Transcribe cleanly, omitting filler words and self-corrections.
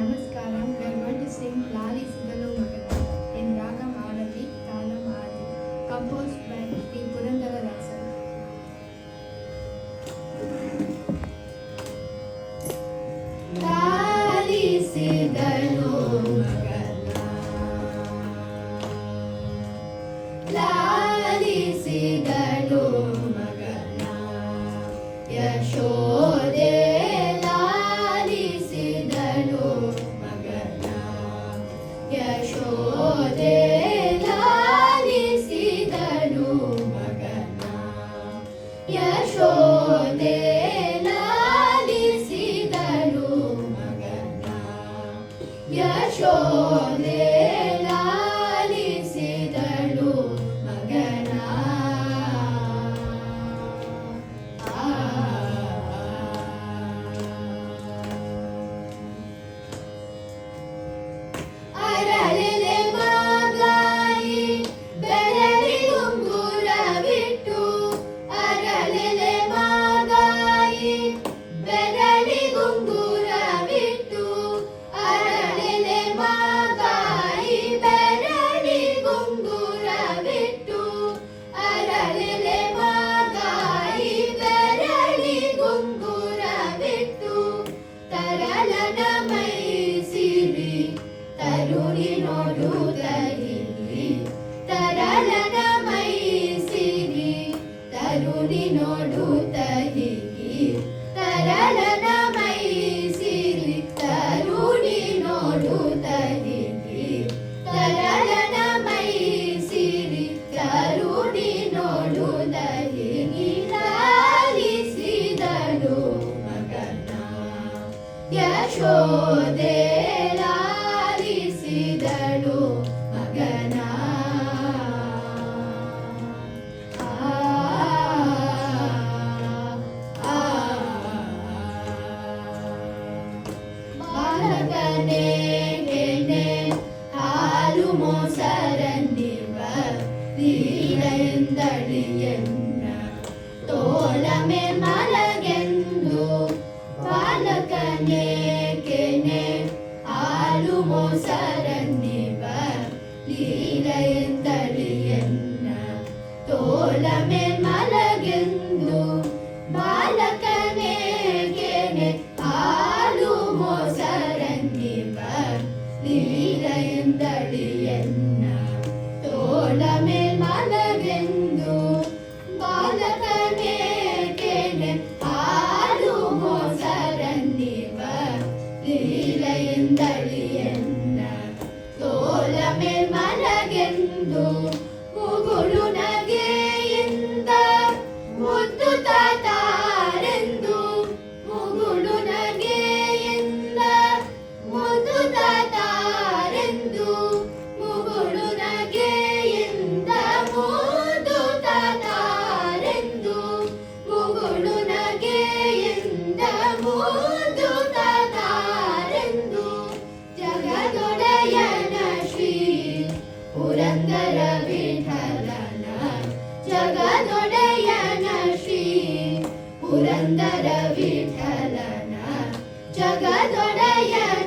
Namaskaram. We are going to sing Lali Sigalu Magana in Ragam Arati, Talam Adi, composed by P. Purandara Dasa. Lali Sigalu Magana, Lali Sigalu Magana, Yashode. Yashode ಲಾಲಿಸಿದಳು ಮಗನ ಯಶೋದೆ ಲಾಲಿಸಿದಳು ಮಗನ ಯಶೋದೆ ಲಾಲಿಸಿದಳು ಮಗನ ಯಶೋದೆ ಲಾಲಿಸಿದಳು ಮಗನ ಬಾಲಕನೇ ಗೆನೆ ಹಾಲು ಮೊಸರನ್ನಿವ ತೀರೆಂದಳಿಯನ್ನ ತೋಳಮೆ ಮಲಗೆಂದು ಬಾಲಕನೇ ಕೆನೆ ಹಾಲು ಮೊಸರನ್ನಿವ ಲೀಲೆಯೆಂದಳಿಯನ್ನ ತೋಳಮೆ ಮಲಗೆಂದು ಬಾಲಕನೇ ಕೆನೆ ಹಾಲು ಮೊಸರನ್ನಿವ ಲೀಲೆಯೆಂದಳಿಯನ್ನ ತೋಳಮೆ ಮಲಗೆಂದು ಬಾಲಕನೇ ಕೆನೆ ಲೀಲೆಯೆಂದಳಿಯನ್ನ ತೋಳಮೆ ಮಲಗೆಂದು ಮುಗುಳು ನಗೆಯಿಂದ ಮುದ್ದು ತಾತಾರೆಂದು ಮುಗುಳು ನಗೆಯಿಂದ ಮುದ್ದು ತಾತಾರೆಂದು ಮುಗುಳು ನಗೆಯಿಂದ ಮುದ್ದು ತಾತಾರೆಂದು ಮುಗುಳು ನಗೆಯಿಂದ ಮುದ್ದು ಪುರಂದರ ವಿಠಲನ ಜಗದೊಡೆಯನ ಶ್ರೀ ಪುರಂದರ ವಿಠಲನ ಜಗದೊಡೆಯನ